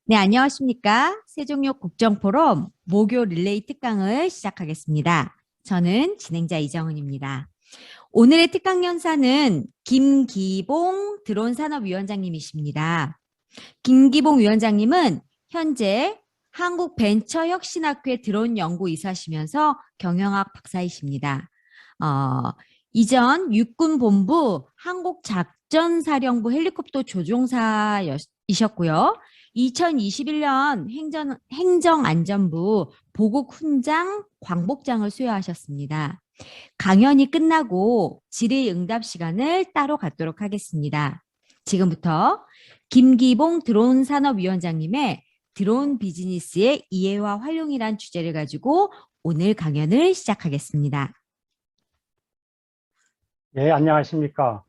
네, 안녕하십니까. 세종역 국정포럼 목요 릴레이 특강을 시작하겠습니다. 저는 진행자 이정은입니다. 오늘의 특강 연사는 김기봉 드론산업위원장님이십니다. 김기봉 위원장님은 현재 한국벤처혁신학회 드론 연구이사시면서 경영학 박사이십니다. 어, 이전 육군본부 한국작전사령부 헬리콥터 조종사이셨고요. 2021년 행정안전부 보국훈장 광복장을 수여하셨습니다. 강연이 끝나고 질의응답 시간을 따로 갖도록 하겠습니다. 지금부터 김기봉 드론산업위원장님의 드론 비즈니스의 이해와 활용이란 주제를 가지고 오늘 강연을 시작하겠습니다. 예, 안녕하십니까.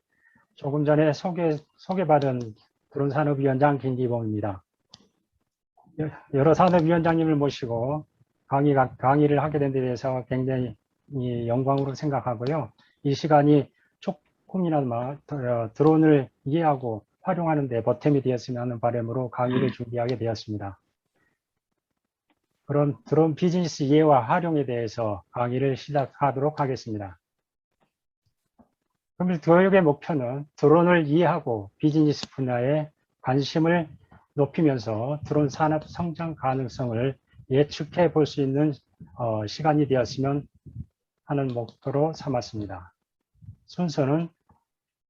조금 전에 소개받은 드론산업위원장 김기봉입니다. 여러 산업위원장님을 모시고 강의를 하게 된 데 대해서 굉장히 영광으로 생각하고요. 이 시간이 조금이나마 드론을 이해하고 활용하는 데 보탬이 되었으면 하는 바람으로 강의를 준비하게 되었습니다. 그럼 드론 비즈니스 이해와 활용에 대해서 강의를 시작하도록 하겠습니다. 그럼 교육의 목표는 드론을 이해하고 비즈니스 분야에 관심을 높이면서 드론 산업 성장 가능성을 예측해 볼 수 있는 시간이 되었으면 하는 목표로 삼았습니다. 순서는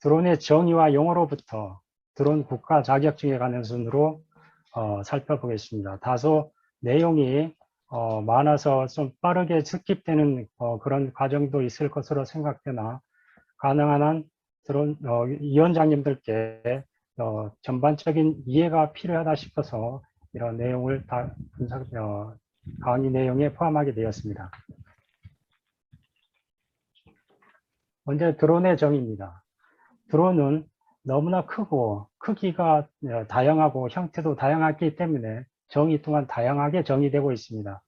드론의 정의와 용어로부터 드론 국가 자격증에 관한 순으로 살펴보겠습니다. 다소 내용이 많아서 좀 빠르게 스킵되는 그런 과정도 있을 것으로 생각되나 가능한 한 드론 위원장님들께 전반적인 이해가 필요하다 싶어서 이런 내용을 다 강의 내용에 포함하게 되었습니다. 먼저 드론의 정의입니다. 드론은 너무나 크고 크기가 다양하고 형태도 다양하기 때문에 정의 또한 다양하게 정의되고 있습니다.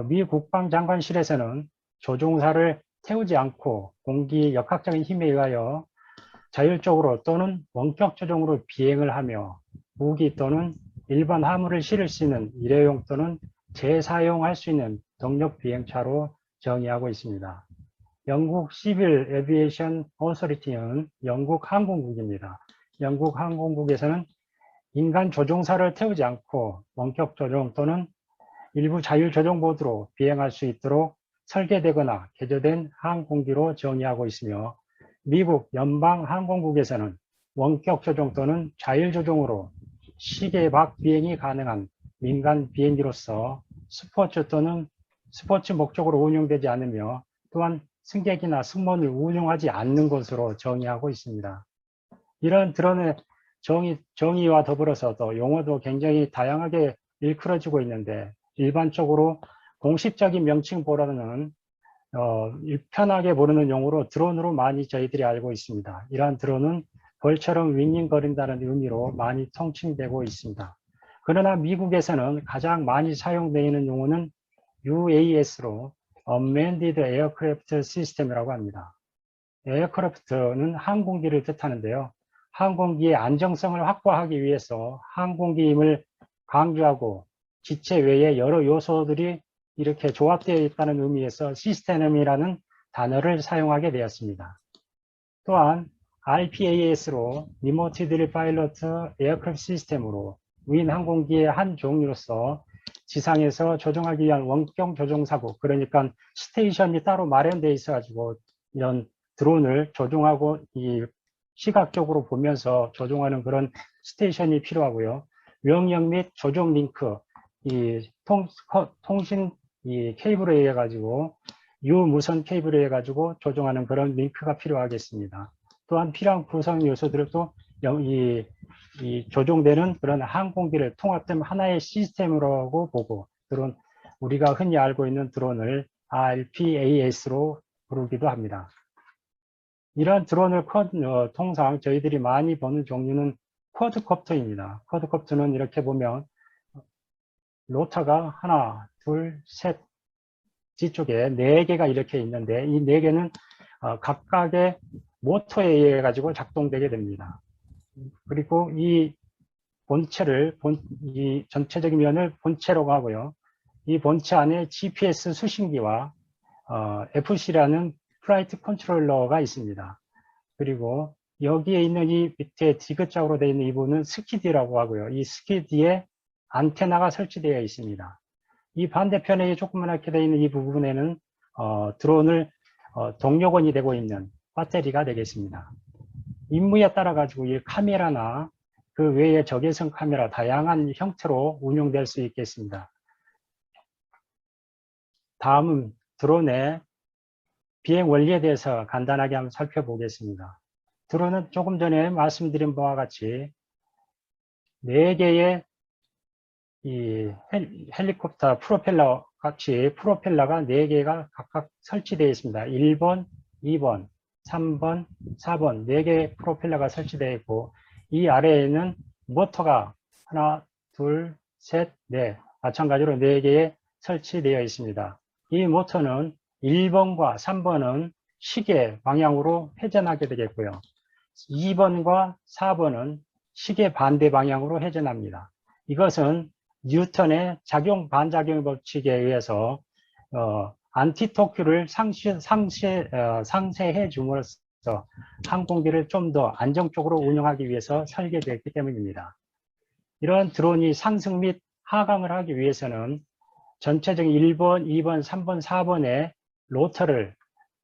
미 국방장관실에서는 조종사를 태우지 않고 공기 역학적인 힘에 의하여 자율적으로 또는 원격 조종으로 비행을 하며 무기 또는 일반 화물을 실을 수 있는 일회용 또는 재사용할 수 있는 동력 비행차로 정의하고 있습니다. 영국 시빌 에비에이션 어서리티는 영국 항공국입니다. 영국 항공국에서는 인간 조종사를 태우지 않고 원격 조종 또는 일부 자율 조종 모드로 비행할 수 있도록 설계되거나 개조된 항공기로 정의하고 있으며 미국 연방항공국에서는 원격 조종 또는 자율 조종으로 시계 밖 비행이 가능한 민간 비행기로서 스포츠 또는 스포츠 목적으로 운용되지 않으며 또한 승객이나 승무원을 운용하지 않는 것으로 정의하고 있습니다. 이런 드론의 정의와 더불어서도 용어도 굉장히 다양하게 일컬어지고 있는데 일반적으로 공식적인 명칭보다는 편하게 부르는 용어로 드론으로 많이 저희들이 알고 있습니다. 이러한 드론은 벌처럼 윙윙거린다는 의미로 많이 통칭되고 있습니다. 그러나 미국에서는 가장 많이 사용되는 용어는 UAS로 Unmanned Aircraft System이라고 합니다. 에어크래프트는 항공기를 뜻하는데요. 항공기의 안정성을 확보하기 위해서 항공기임을 강조하고 기체 외에 여러 요소들이 이렇게 조합되어 있다는 의미에서 시스템이라는 단어를 사용하게 되었습니다. 또한 RPAS로 Remote Pilot Aircraft System으로 무인 항공기의 한 종류로서 지상에서 조종하기 위한 원격 조종사고, 그러니까 스테이션이 따로 마련되어 있어가지고 이런 드론을 조종하고 시각적으로 보면서 조종하는 그런 스테이션이 필요하고요. 명령 및 조종 링크, 통신 케이블에 의해 가지고 유무선 케이블에 의해 가지고 조종하는 그런 링크가 필요하겠습니다. 또한 필요한 구성 요소들도 조종되는 그런 항공기를 통합된 하나의 시스템으로 보고 드론, 우리가 흔히 알고 있는 드론을 RPAS로 부르기도 합니다. 이런 드론을 통상 저희들이 많이 보는 종류는 쿼드콥터입니다. 쿼드콥터는 이렇게 보면 로터가 하나, 둘, 셋, 뒤쪽에 4개가 이렇게 있는데 이 4개는 각각의 모터에 의해 가지고 작동되게 됩니다. 그리고 이 이 전체적인 면을 본체라고 하고요. 이 본체 안에 GPS 수신기와 FC라는 플라이트 컨트롤러가 있습니다. 그리고 여기에 있는 이 밑에 디귿자로 되어 있는 이 부분은 스키드라고 하고요. 이 스키드에 안테나가 설치되어 있습니다. 이 반대편에 조그맣게 되어 있는 이 부분에는 드론을 동력원이 되고 있는 배터리가 되겠습니다. 임무에 따라 가지고 이 카메라나 그 외의 적외선 카메라 다양한 형태로 운용될 수 있겠습니다. 다음은 드론의 비행 원리에 대해서 간단하게 한번 살펴보겠습니다. 드론은 조금 전에 말씀드린 바와 같이 4개의 이 헬리콥터 프로펠러 같이 프로펠러가 4개가 각각 설치되어 있습니다. 1번, 2번, 3번, 4번 4개의 프로펠러가 설치되어 있고 이 아래에는 모터가 하나, 둘, 셋, 넷 마찬가지로 4개의 설치되어 있습니다. 이 모터는 1번과 3번은 시계 방향으로 회전하게 되겠고요. 2번과 4번은 시계 반대 방향으로 회전합니다. 이것은 뉴턴의 작용 반작용 법칙에 의해서 안티토크를 상쇄해 줌으로써 항공기를 좀 더 안정적으로 운영하기 위해서 설계되었기 때문입니다. 이러한 드론이 상승 및 하강을 하기 위해서는 전체적인 1번, 2번, 3번, 4번의 로터를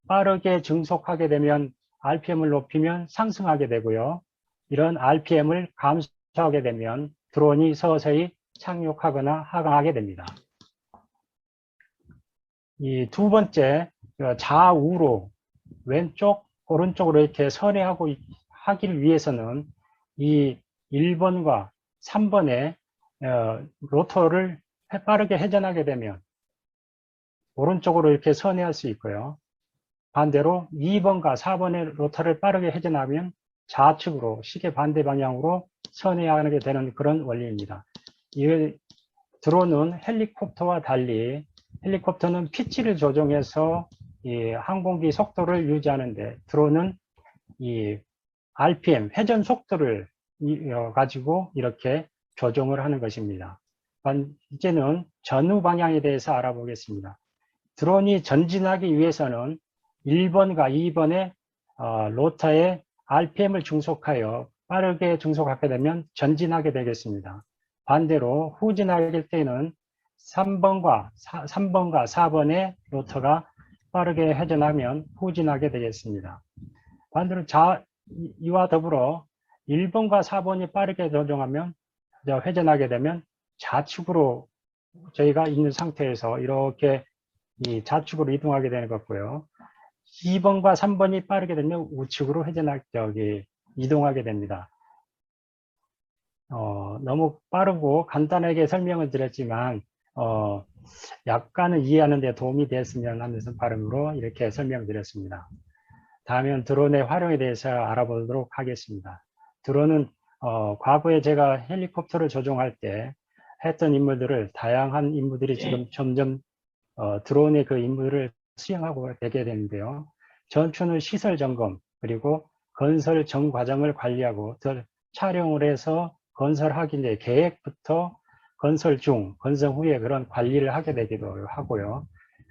빠르게 증속하게 되면 RPM을 높이면 상승하게 되고요. 이런 RPM을 감소하게 되면 드론이 서서히 착륙하거나 하강하게 됩니다. 이 두 번째, 좌우로 왼쪽, 오른쪽으로 이렇게 하기를 위해서는 이 1번과 3번의 로터를 빠르게 회전하게 되면 오른쪽으로 이렇게 선회할 수 있고요. 반대로 2번과 4번의 로터를 빠르게 회전하면 좌측으로 시계 반대 방향으로 선회하게 되는 그런 원리입니다. 이 드론은 헬리콥터와 달리 헬리콥터는 피치를 조정해서 이 항공기 속도를 유지하는데 드론은 이 RPM 회전 속도를 가지고 이렇게 조정을 하는 것입니다. 이제는 전후 방향에 대해서 알아보겠습니다. 드론이 전진하기 위해서는 1번과 2번의 로터의 RPM을 중속하여 빠르게 중속하게 되면 전진하게 되겠습니다. 반대로 후진할 때는 3번과 4번의 로터가 빠르게 회전하면 후진하게 되겠습니다. 반대로 이와 더불어 1번과 4번이 빠르게 조정하면 회전하게 되면 좌측으로 저희가 있는 상태에서 이렇게 이 좌측으로 이동하게 되는 것 같고요. 2번과 3번이 빠르게 되면 우측으로 이동하게 됩니다. 너무 빠르고 간단하게 설명을 드렸지만 약간은 이해하는 데 도움이 됐으면 하면서 발음으로 이렇게 설명드렸습니다. 다음은 드론의 활용에 대해서 알아보도록 하겠습니다. 드론은 과거에 제가 헬리콥터를 조종할 때 했던 임무들을 다양한 임무들이 지금 점점 드론의 그 임무를 수행하고 되게 되는데요. 전투는 시설 점검 그리고 건설 전 과정을 관리하고 촬영을 해서 건설하기 이제 계획부터 건설 중, 건설 후에 그런 관리를 하게 되기도 하고요.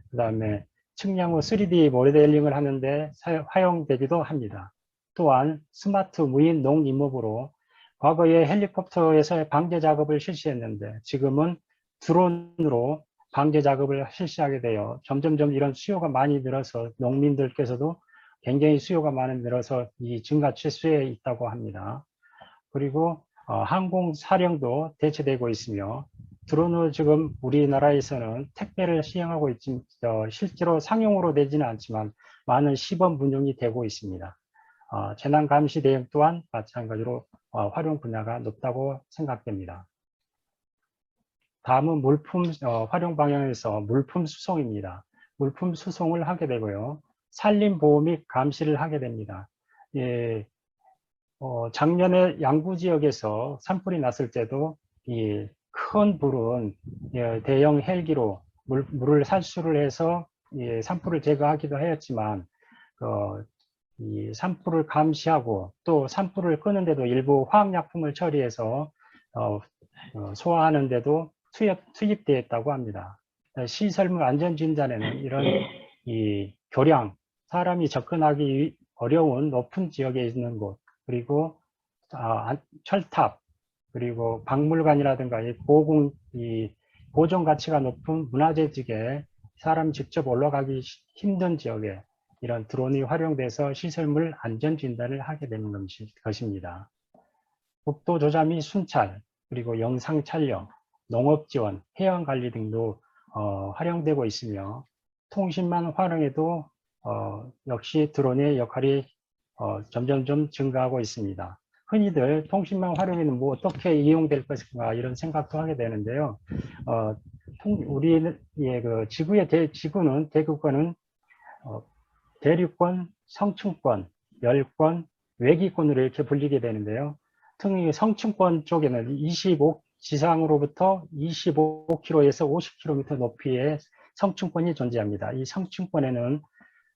그 다음에 측량 후 3D 모델링을 하는데 활용되기도 합니다. 또한 스마트 무인 농임업으로 과거에 헬리콥터에서 방제 작업을 실시했는데 지금은 드론으로 방제 작업을 실시하게 되어 점점점 이런 수요가 많이 늘어서 농민들께서도 굉장히 수요가 많이 늘어서 이 증가 추세에 있다고 합니다. 그리고 항공 사령도 대체되고 있으며 드론을 지금 우리나라에서는 택배를 시행하고 있지만 실제로 상용으로 되지는 않지만 많은 시범 운용이 되고 있습니다. 재난 감시 대응 또한 마찬가지로 활용 분야가 높다고 생각됩니다. 다음은 물품 활용 방향에서 물품 수송입니다. 물품 수송을 하게 되고요. 산림보호 및 감시를 하게 됩니다. 예, 작년에 양구 지역에서 산불이 났을 때도 이 큰 불은 대형 헬기로 물을 살수를 해서 산불을 제거하기도 하였지만 이 산불을 감시하고 또 산불을 끄는데도 일부 화학약품을 처리해서 소화하는데도 투입되어 있다고 합니다. 시설물 안전진단에는 이런 이 교량, 사람이 접근하기 어려운 높은 지역에 있는 곳, 그리고 철탑, 그리고 박물관이라든가 이 보존 가치가 높은 문화재지에 사람 직접 올라가기 힘든 지역에 이런 드론이 활용돼서 시설물 안전 진단을 하게 되는 것입니다. 국도 조사 및 순찰, 그리고 영상 촬영, 농업 지원, 해양 관리 등도 활용되고 있으며 통신망 활용에도 역시 드론의 역할이 점점점 증가하고 있습니다. 흔히들 통신망 활용에는 뭐 어떻게 이용될 것인가 이런 생각도 하게 되는데요. 우리는 그 지구는 대구권은 대륙권, 성층권, 열권, 외기권으로 이렇게 불리게 되는데요. 특히 성층권 쪽에는 지상으로부터 25km에서 50km 높이의 성층권이 존재합니다. 이 성층권에는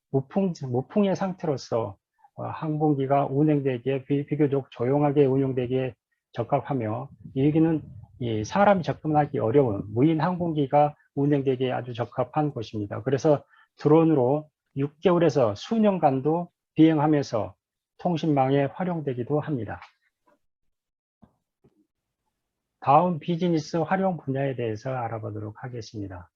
무풍의 상태로서 항공기가 운행되기에 비교적 조용하게 운용되기에 적합하며 여기는 사람이 접근하기 어려운 무인 항공기가 운행되기에 아주 적합한 곳입니다. 그래서 드론으로 6개월에서 수년간도 비행하면서 통신망에 활용되기도 합니다. 다음 비즈니스 활용 분야에 대해서 알아보도록 하겠습니다.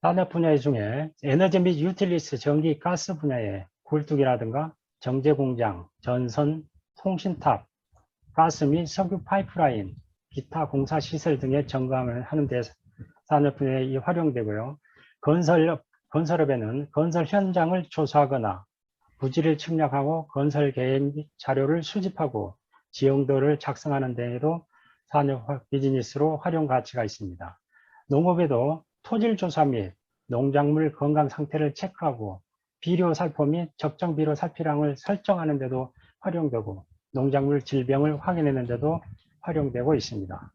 산업 분야 중에 에너지 및 유틸리스 전기 가스 분야에 굴뚝이라든가 정제공장, 전선, 통신탑, 가스 및 석유 파이프라인, 기타 공사 시설 등의 점검을 하는 데 산업 분야에 활용되고요. 건설업에는 건설 현장을 조사하거나 부지를 측량하고 건설 계획 및 자료를 수집하고 지형도를 작성하는 데에도 산업 비즈니스로 활용 가치가 있습니다. 농업에도 토질 조사 및 농작물 건강 상태를 체크하고 비료 살포 및 적정 비료 살피량을 설정하는 데도 활용되고 농작물 질병을 확인하는 데도 활용되고 있습니다.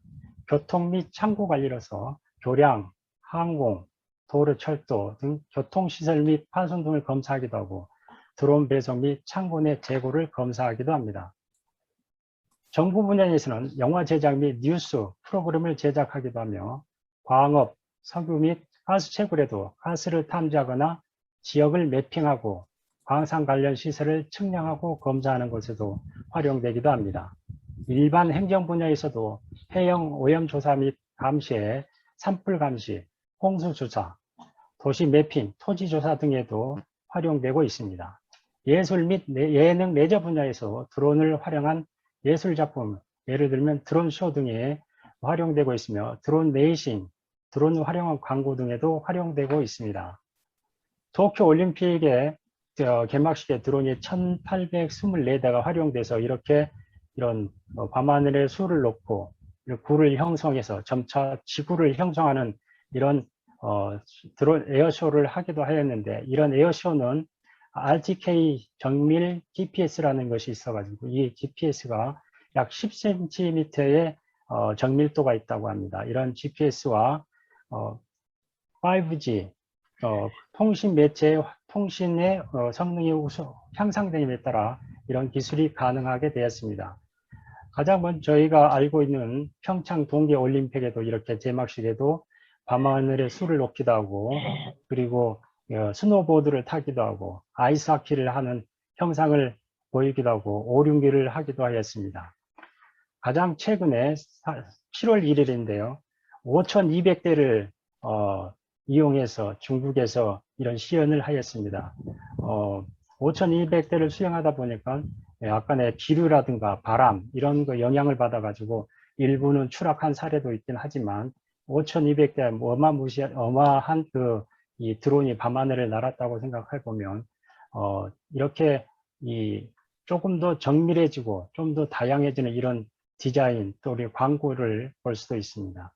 교통 및 창고 관리로서 교량, 항공, 도로, 철도 등 교통시설 및 파손 등을 검사하기도 하고 드론 배송 및 창고 내 재고를 검사하기도 합니다. 정부 분야에서는 영화 제작 및 뉴스 프로그램을 제작하기도 하며 광업, 석유 및 가스 채굴에도 가스를 탐지하거나 지역을 매핑하고 광산 관련 시설을 측량하고 검사하는 것에도 활용되기도 합니다. 일반 행정 분야에서도 해양 오염 조사 및 감시에 산불 감시, 홍수 조사, 도시 매핑, 토지 조사 등에도 활용되고 있습니다. 예술 및 예능 레저 분야에서 드론을 활용한 예술 작품, 예를 들면 드론 쇼 등에 활용되고 있으며 드론 레이싱, 드론을 활용한 광고 등에도 활용되고 있습니다. 도쿄 올림픽의 개막식에 드론이 1824대가 활용돼서 이런 밤하늘에 수를 놓고 구를 형성해서 점차 지구를 형성하는 이런 드론 에어쇼를 하기도 하였는데 이런 에어쇼는 RTK 정밀 GPS라는 것이 있어가지고 이 GPS가 약 10cm의 정밀도가 있다고 합니다. 이런 GPS와 5G 통신 매체의 통신의 성능이 향상됨에 따라 이런 기술이 가능하게 되었습니다. 가장 먼저 저희가 알고 있는 평창 동계올림픽에도 이렇게 개막식에도 밤하늘에 술을 놓기도 하고 그리고 스노보드를 타기도 하고 아이스하키를 하는 형상을 보이기도 하고 오륜기를 하기도 하였습니다. 가장 최근에 7월 1일인데요. 5,200대를 이용해서 중국에서 이런 시연을 하였습니다. 5,200대를 수행하다 보니까 약간의 기류라든가 바람 이런 거 영향을 받아가지고 일부는 추락한 사례도 있긴 하지만 5,200대 어마한 이 드론이 밤하늘을 날았다고 생각해 보면 이렇게 조금 더 정밀해지고 좀 더 다양해지는 이런 디자인 또 우리 광고를 볼 수도 있습니다.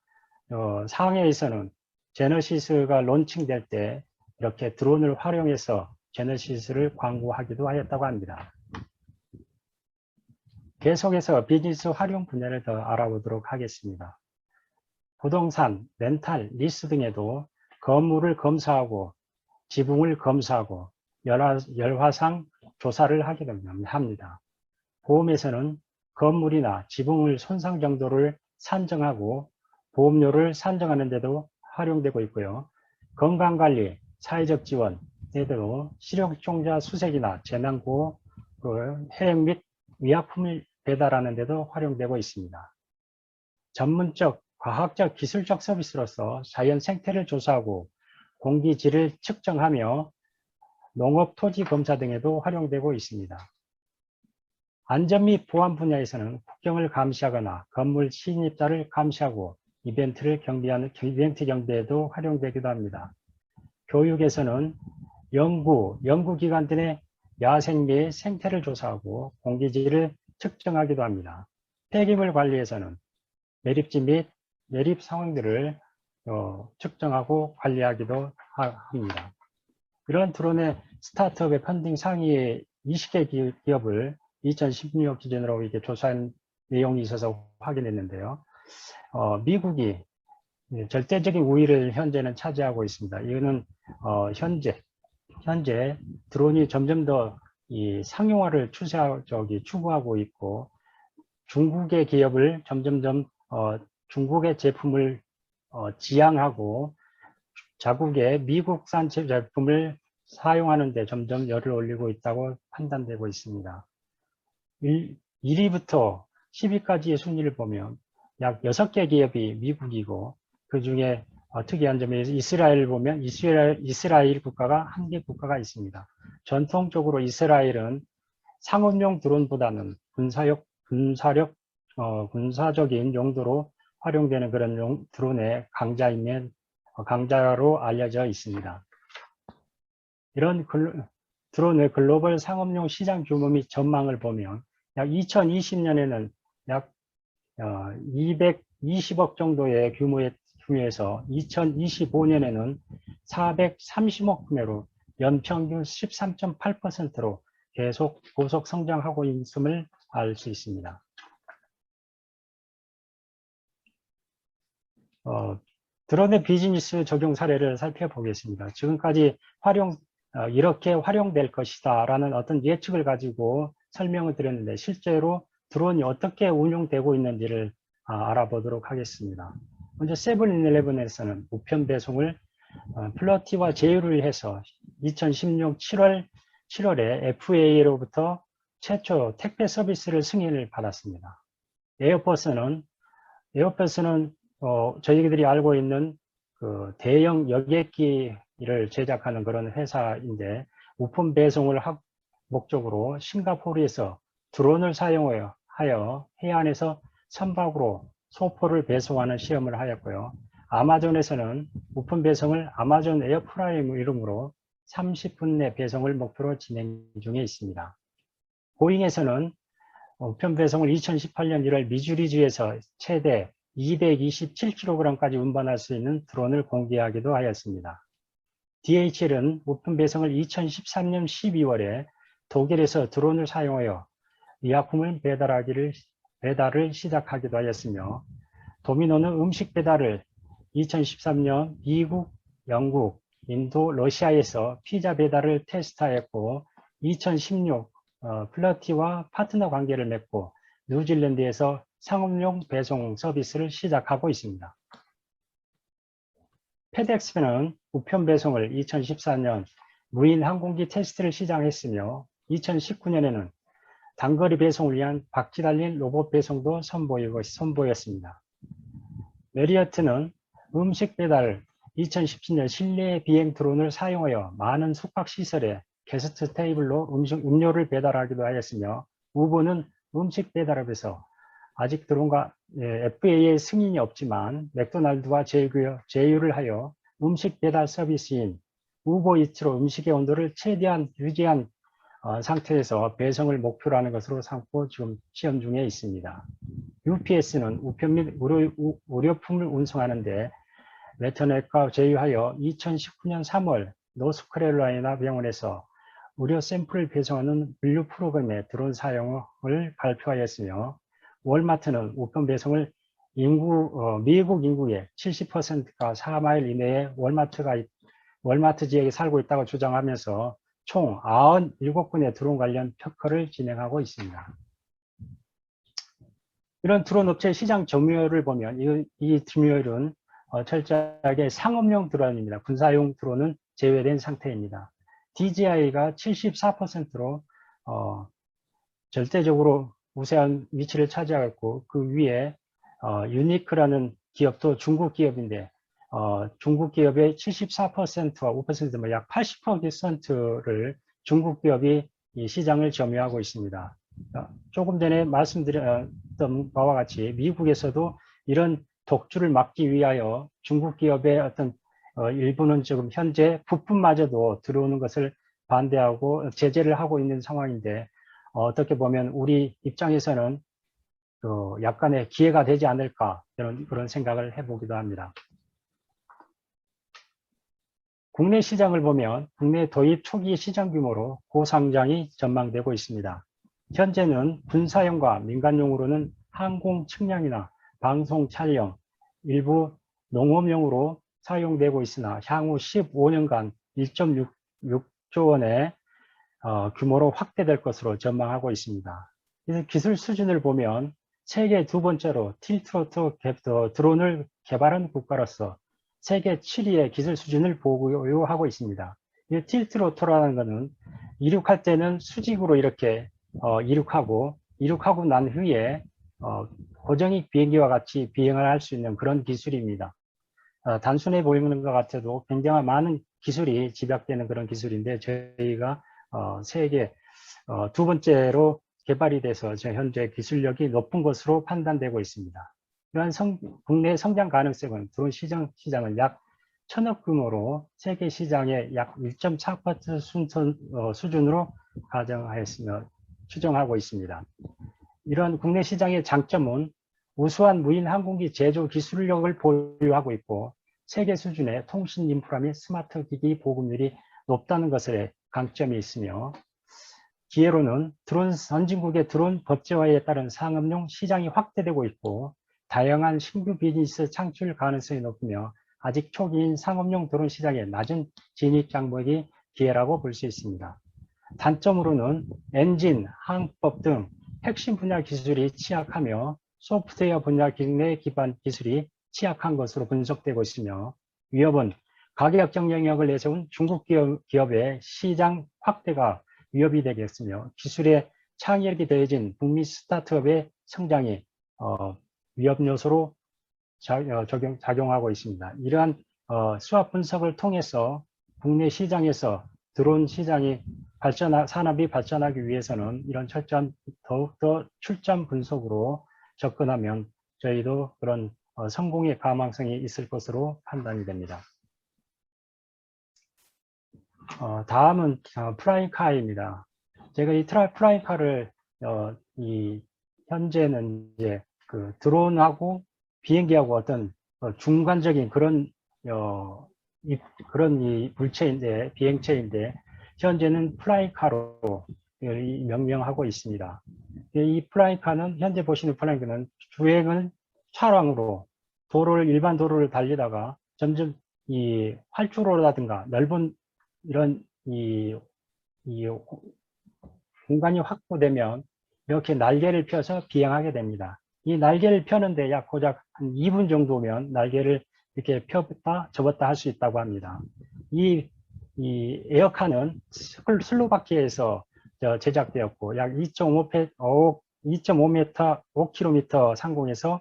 상해에서는 제너시스가 론칭될 때 이렇게 드론을 활용해서 제너시스를 광고하기도 하였다고 합니다. 계속해서 비즈니스 활용 분야를 더 알아보도록 하겠습니다. 부동산, 렌탈, 리스 등에도 건물을 검사하고 지붕을 검사하고 열화상 조사를 하기도 합니다. 보험에서는 건물이나 지붕을 손상 정도를 산정하고 보험료를 산정하는 데도 활용되고 있고요. 건강관리, 사회적 지원, 대대로 실용종자 수색이나 재난구호, 해역 및 의약품을 배달하는 데도 활용되고 있습니다. 전문적, 과학적, 기술적 서비스로서 자연 생태를 조사하고 공기질을 측정하며 농업 토지 검사 등에도 활용되고 있습니다. 안전 및 보안 분야에서는 국경을 감시하거나 건물 침입자를 감시하고 이벤트 경비에도 활용되기도 합니다. 교육에서는 연구기관들의 야생 및 생태를 조사하고 공기질을 측정하기도 합니다. 폐기물 관리에서는 매립지 및 매립 상황들을 측정하고 관리하기도 합니다. 이런 드론의 스타트업의 펀딩 상위 20개 기업을 2016 기준으로 이게 조사한 내용이 있어서 확인했는데요. 미국이 절대적인 우위를 현재는 차지하고 있습니다. 이거는 현재 드론이 점점 더 이 상용화를 추구하고 있고 중국의 기업을 점점점 중국의 제품을 지향하고 자국의 미국산 제품을 사용하는 데 점점 열을 올리고 있다고 판단되고 있습니다. 1위부터 10위까지의 순위를 보면 약 6개 기업이 미국이고 그 중에 특이한 점이 이스라엘을 보면 이스라엘 국가가 한 개 국가가 있습니다. 전통적으로 이스라엘은 상업용 드론보다는 군사적인 용도로 활용되는 그런 드론의 강자로 알려져 있습니다. 이런 드론의 글로벌 상업용 시장 규모 및 전망을 보면 약 2020년에는 약 220억 정도의 규모에서 2025년에는 430억 구매로 연평균 13.8%로 계속 고속 성장하고 있음을 알 수 있습니다. 드론의 비즈니스 적용 사례를 살펴보겠습니다. 지금까지 이렇게 활용될 것이다 라는 어떤 예측을 가지고 설명을 드렸는데 실제로 드론이 어떻게 운용되고 있는지를 알아보도록 하겠습니다. 먼저 세븐일레븐에서는 우편 배송을 플러티와 제휴를 해서 2016 7월에 FAA로부터 최초 택배 서비스를 승인을 받았습니다. 에어버스는 저희들이 알고 있는 그 대형 여객기를 제작하는 그런 회사인데 우편 배송을 목적으로 싱가포르에서 드론을 사용하여 해안에서 선박으로 소포를 배송하는 시험을 하였고요. 아마존에서는 우편 배송을 아마존 에어프라임 이름으로 30분 내 배송을 목표로 진행 중에 있습니다. 보잉에서는 우편 배송을 2018년 1월 미주리주에서 최대 227kg까지 운반할 수 있는 드론을 공개하기도 하였습니다. DHL은 우편 배송을 2013년 12월에 독일에서 드론을 사용하여 의약품을 배달을 시작하기도 하였으며 도미노는 음식 배달을 2013년 미국, 영국, 인도, 러시아에서 피자 배달을 테스트하였고 2016 플러티와 파트너 관계를 맺고 뉴질랜드에서 상업용 배송 서비스를 시작하고 있습니다. 페덱스는 우편 배송을 2014년 무인 항공기 테스트를 시작했으며 2019년에는 단거리 배송을 위한 바퀴 달린 로봇 배송도 선보였습니다. 메리어트는 음식 배달 2017년 실내 비행 드론을 사용하여 많은 숙박시설에 게스트 테이블로 음료를 배달하기도 하였으며 우버는 음식 배달업에서 아직 드론과 FAA 승인이 없지만 맥도날드와 제휴를 하여 음식 배달 서비스인 우버이츠로 음식의 온도를 최대한 유지한 상태에서 배송을 목표로 하는 것으로 삼고 지금 시험 중에 있습니다. UPS는 우편 및 의료품을 운송하는데 메터넷과 제휴하여 2019년 3월 노스캐롤라이나 병원에서 의료 샘플을 배송하는 물류 프로그램의 드론 사용을 발표하였으며 월마트는 우편 배송을 미국 인구의 70%가 4마일 이내에 월마트 지역에 살고 있다고 주장하면서 총 97군의 드론 관련 특허를 진행하고 있습니다. 이런 드론 업체 시장 점유율을 보면 이 점유율은 철저하게 상업용 드론입니다. 군사용 드론은 제외된 상태입니다. DJI가 74%로 절대적으로 우세한 위치를 차지하고 그 위에 유니크라는 기업도 중국 기업인데 중국 기업의 74%와 5%, 약 80%를 중국 기업이 이 시장을 점유하고 있습니다. 조금 전에 말씀드렸던 바와 같이 미국에서도 이런 독주를 막기 위하여 중국 기업의 어떤 일부는 지금 현재 부품마저도 들어오는 것을 반대하고 제재를 하고 있는 상황인데 어떻게 보면 우리 입장에서는 약간의 기회가 되지 않을까 그런 생각을 해보기도 합니다. 국내 시장을 보면 국내 도입 초기 시장 규모로 고상장이 전망되고 있습니다. 현재는 군사용과 민간용으로는 항공 측량이나 방송 촬영, 일부 농업용으로 사용되고 있으나 향후 15년간 1.6조 원의 규모로 확대될 것으로 전망하고 있습니다. 기술 수준을 보면 세계 두 번째로 틸트로터 드론을 개발한 국가로서 세계 7위의 기술 수준을 보유하고 있습니다. 이 틸트로터라는 것은 이륙할 때는 수직으로 이렇게 이륙하고 난 후에 고정익 비행기와 같이 비행을 할 수 있는 그런 기술입니다. 단순해 보이는 것 같아도 굉장히 많은 기술이 집약되는 그런 기술인데 저희가 세계 두 번째로 개발이 돼서 현재 기술력이 높은 것으로 판단되고 있습니다. 이러한 국내 성장 가능성은 드론 시장은 약 1,000억 규모로 세계 시장의 약 1.4% 수준으로 가정하였으며 추정하고 있습니다. 이런 국내 시장의 장점은 우수한 무인 항공기 제조 기술력을 보유하고 있고 세계 수준의 통신 인프라 및 스마트 기기 보급률이 높다는 것에 강점이 있으며 기회로는 드론 선진국의 드론 법제화에 따른 상업용 시장이 확대되고 있고 다양한 신규 비즈니스 창출 가능성이 높으며 아직 초기인 상업용 드론 시장의 낮은 진입 장벽이 기회라고 볼 수 있습니다. 단점으로는 엔진, 항법 등 핵심 분야 기술이 취약하며 소프트웨어 분야 내 기반 기술이 취약한 것으로 분석되고 있으며 위협은 가격 경쟁력을 내세운 중국 기업의 시장 확대가 위협이 되겠으며 기술의 창의력이 더해진 북미 스타트업의 성장이 위협 요소로 작용하고 있습니다. 이러한 수합 분석을 통해서 국내 시장에서 드론 시장이 산업이 발전하기 위해서는 이런 더욱더 출점 분석으로 접근하면 저희도 그런 성공의 가망성이 있을 것으로 판단이 됩니다. 다음은 플라잉카입니다. 제가 이 플라잉카를 현재는 이제 그 드론하고 비행기하고 어떤 중간적인 그런 이 물체인데 비행체인데 현재는 플라잉카로 명명하고 있습니다. 이 플라잉카는 현재 보시는 플라잉카는 주행은 차량으로 일반 도로를 달리다가 점점 이 활주로라든가 넓은 이런 이 공간이 확보되면 이렇게 날개를 펴서 비행하게 됩니다. 이 날개를 펴는데 약 고작 한 2분 정도면 날개를 이렇게 펴다 접었다 할 수 있다고 합니다. 이 에어카는 슬로바키아에서 제작되었고 약 2.5m 상공에서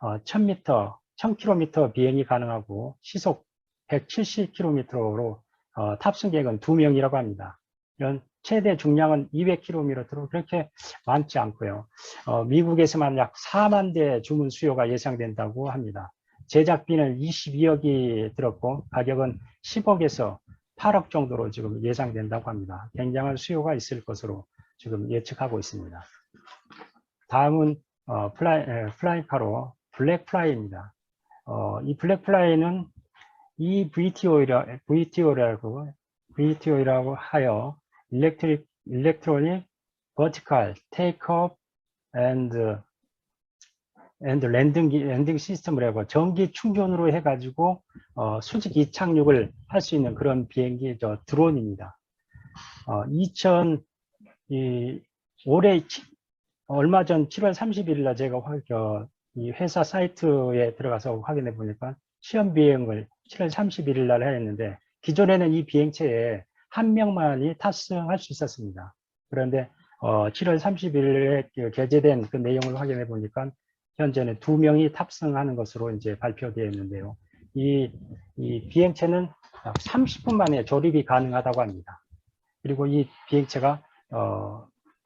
1000km 비행이 가능하고 시속 170km로 탑승객은 2명이라고 합니다. 이런 최대 중량은 200km로 그렇게 많지 않고요. 미국에서만 약 4만 대 주문 수요가 예상된다고 합니다. 제작비는 22억이 들었고 가격은 10억에서 8억 정도로 지금 예상된다고 합니다. 굉장한 수요가 있을 것으로 지금 예측하고 있습니다. 다음은 플라잉카로 블랙플라이입니다. 이 블랙플라이는 이 VTO라고 하여 Electronic Vertical Takeoff and 랜딩 시스템을 하고 전기 충전으로 해가지고 수직 이착륙을 할 수 있는 그런 비행기 드론입니다. 올해 얼마 전 7월 31일 날 제가 이 회사 사이트에 들어가서 확인해 보니까 시험 비행을 7월 31일 날 했는데 기존에는 이 비행체에 한 명만이 탑승할 수 있었습니다. 그런데 7월 31일에 게재된 그 내용을 확인해 보니까 현재는 2명이 탑승하는 것으로 이제 발표되어 있는데요. 이 비행체는 약 30분 만에 조립이 가능하다고 합니다. 그리고 이 비행체가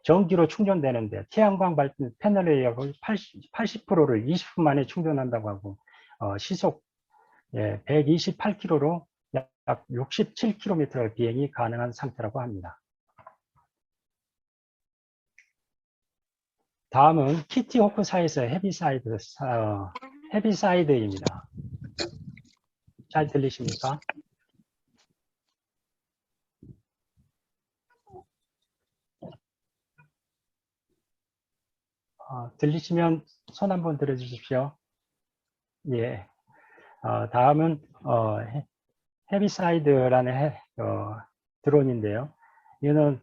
전기로 충전되는데 태양광 발전 패널에 약 80%를 20분 만에 충전한다고 하고 시속 128km로 약 67km의 비행이 가능한 상태라고 합니다. 다음은 키티 호크사에서 헤비사이드입니다. 잘 들리십니까? 들리시면 손 한번 들어주십시오. 예. 다음은 헤비사이드라는 드론인데요. 이거는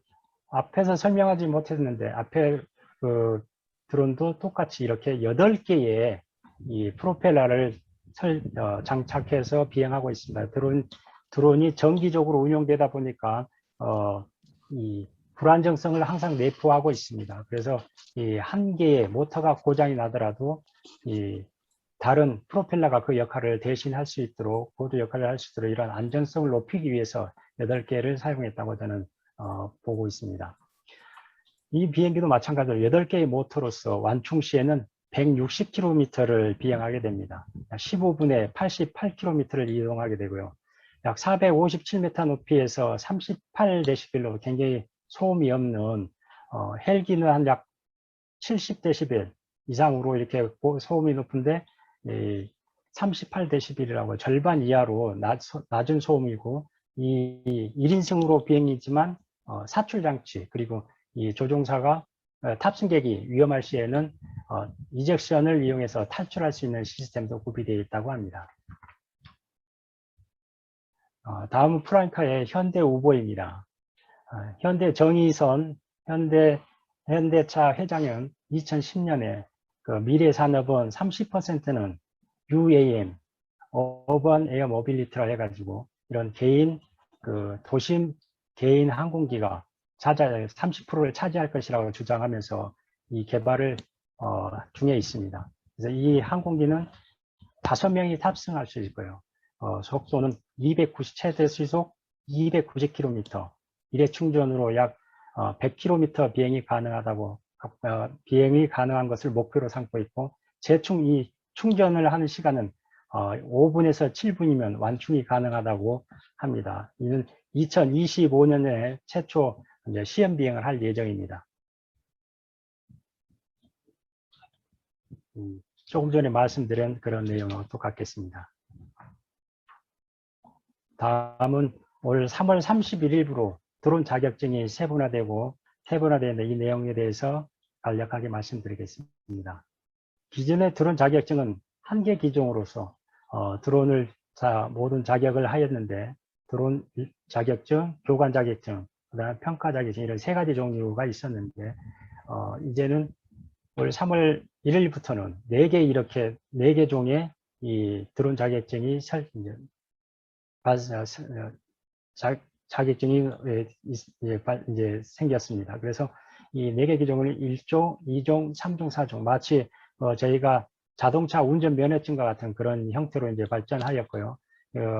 앞에서 설명하지 못했는데 앞에 그 드론도 똑같이 이렇게 8개의 이 프로펠러를 장착해서 비행하고 있습니다. 드론이 정기적으로 운용되다 보니까 이 불안정성을 항상 내포하고 있습니다. 그래서 이 한 개의 모터가 고장이 나더라도 이 다른 프로펠러가 그 역할을 대신할 수 있도록 보조 역할을 할 수 있도록 이런 안전성을 높이기 위해서 8개를 사용했다고 저는 보고 있습니다. 이 비행기도 마찬가지로 8개의 모터로서 완충 시에는 160km를 비행하게 됩니다. 15분에 88km를 이동하게 되고요. 약 457m 높이에서 38dB로 굉장히 소음이 없는 헬기는 한 약 70dB 이상으로 이렇게 소음이 높은데 38dB이라고 절반 이하로 낮은 소음이고 이 1인승으로 비행이지만 사출 장치 그리고 이 조종사가 탑승객이 위험할 시에는 이젝션을 이용해서 탈출할 수 있는 시스템도 구비되어 있다고 합니다. 다음은 프랑카의 현대 우보입니다. 현대 정의선 현대차 회장은 2010년에 그 미래산업은 30%는 UAM, 어반 에어 모빌리티라 해가지고 이런 개인 도심 개인 항공기가 30%를 차지할 것이라고 주장하면서 이 개발을 중에 있습니다. 그래서 이 항공기는 5명이 탑승할 수 있고요. 속도는 290 최대 시속 290km, 일회 충전으로 약 100km 비행이 가능하다고 비행이 가능한 것을 목표로 삼고 있고 이 충전을 하는 시간은 5분에서 7분이면 완충이 가능하다고 합니다. 이는 2025년에 최초 이제 시험 비행을 할 예정입니다. 조금 전에 말씀드린 그런 내용과 똑같겠습니다. 다음은 올 3월 31일부로 드론 자격증이 세분화되는 이 내용에 대해서 간략하게 말씀드리겠습니다. 기존의 드론 자격증은 한 개 기종으로서 드론을 모든 자격을 하였는데 드론 자격증, 교관 자격증, 그다음 평가 자격증 이런 3가지 종류가 있었는데 이제는 올 3월 1일부터는 4개 종의 이 드론 자격증이 자격증이 이제 생겼습니다. 그래서 이 4개 기종을 1종, 2종, 3종, 4종 마치 저희가 자동차 운전 면허증과 같은 그런 형태로 이제 발전하였고요.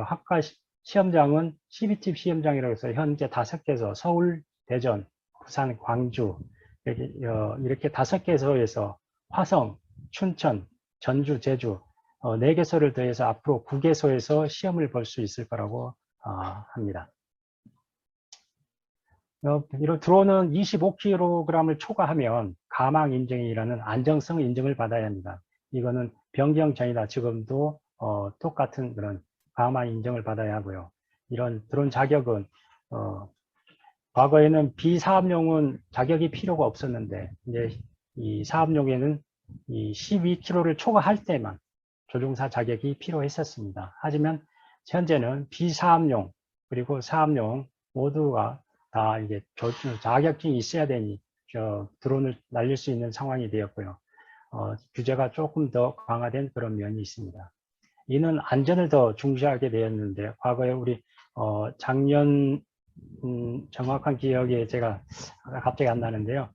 학과 시험장은 CBT 시험장이라고 해서 현재 5개에서 서울, 대전, 부산, 광주 이렇게 5개소에서 화성, 춘천, 전주, 제주 4개소를 더해서 앞으로 9개소에서 시험을 볼 수 있을 거라고 합니다. 이런 드론은 25kg을 초과하면 가망 인증이라는 안정성 인증을 받아야 합니다. 이거는 변경 전이다 지금도 똑같은 그런 가망 인증을 받아야 하고요. 이런 드론 자격은 과거에는 비사업용은 자격이 필요가 없었는데 이제 이 사업용에는 이 12kg를 초과할 때만 조종사 자격이 필요했었습니다. 하지만 현재는 비사업용 그리고 사업용 모두가 다 이제 자격증이 있어야 되니 드론을 날릴 수 있는 상황이 되었고요. 규제가 조금 더 강화된 그런 면이 있습니다. 이는 안전을 더 중시하게 되었는데, 과거에 우리 작년 정확한 기억이 제가 갑자기 안 나는데요.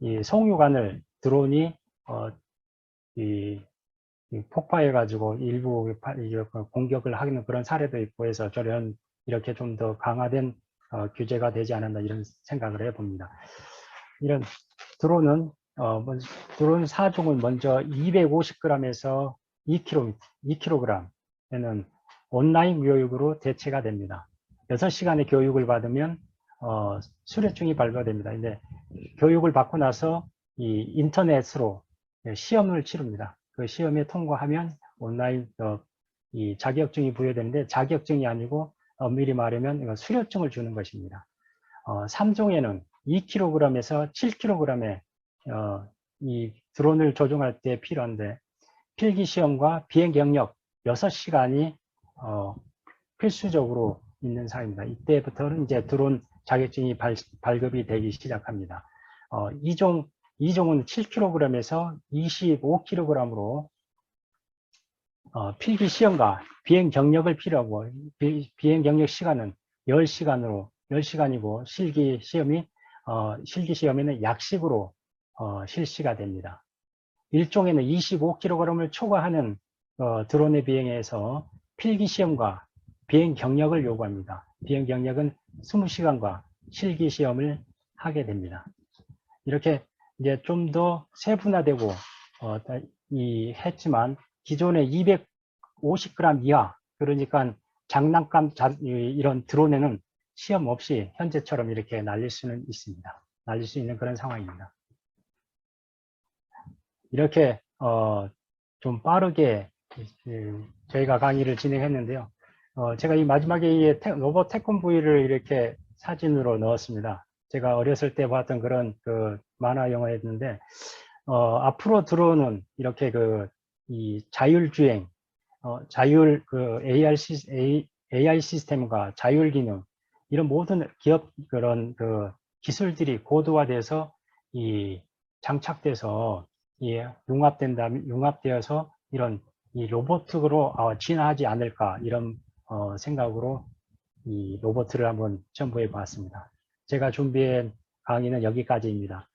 이 송유관을 드론이 폭파해가지고 일부 공격을 하는 그런 사례도 있고 해서 저는 이렇게 좀 더 강화된 규제가 되지 않았나 이런 생각을 해봅니다. 이런 드론은 드론 4종은 먼저 250g에서 2kg에는 온라인 교육으로 대체가 됩니다. 6시간의 교육을 받으면 수료증이 발급됩니다. 근데 교육을 받고 나서 이 인터넷으로 시험을 치릅니다. 그 시험에 통과하면 온라인 이 자격증이 부여되는데, 자격증이 아니고 엄밀히 말하면 수료증을 주는 것입니다. 3종에는 2kg에서 7kg의 이 드론을 조종할 때 필요한데, 필기 시험과 비행 경력 6시간이 필수적으로 있는 사항입니다. 이때부터는 이제 드론 자격증이 발급이 되기 시작합니다. 2종은 7kg에서 25kg으로 필기 시험과 비행 경력을 필요하고, 비행 경력 시간은 10시간이고 실기 시험에는 약식으로 실시가 됩니다. 1종에는 25kg을 초과하는 드론의 비행에서 필기 시험과 비행 경력을 요구합니다. 비행 경력은 20시간과 실기 시험을 하게 됩니다. 이렇게 이제 좀 더 세분화되고 했지만, 기존의 250g 이하, 그러니까 장난감 이런 드론에는 시험 없이 현재처럼 이렇게 날릴 수는 있습니다. 날릴 수 있는 그런 상황입니다. 이렇게 좀 빠르게 저희가 강의를 진행했는데요. 제가 이 마지막에 이 로봇 태권브이를 이렇게 사진으로 넣었습니다. 제가 어렸을 때 봤던 그런 만화 영화였는데, 앞으로 드론은 이렇게 이 자율주행, AI 시스템과 자율 기능, 이런 모든 기업 그런 기술들이 고도화돼서 장착돼서 융합되어서 이런 이 로봇으로 진화하지 않을까, 이런 생각으로 이 로봇을 한번 첨부해 보았습니다. 제가 준비한 강의는 여기까지입니다.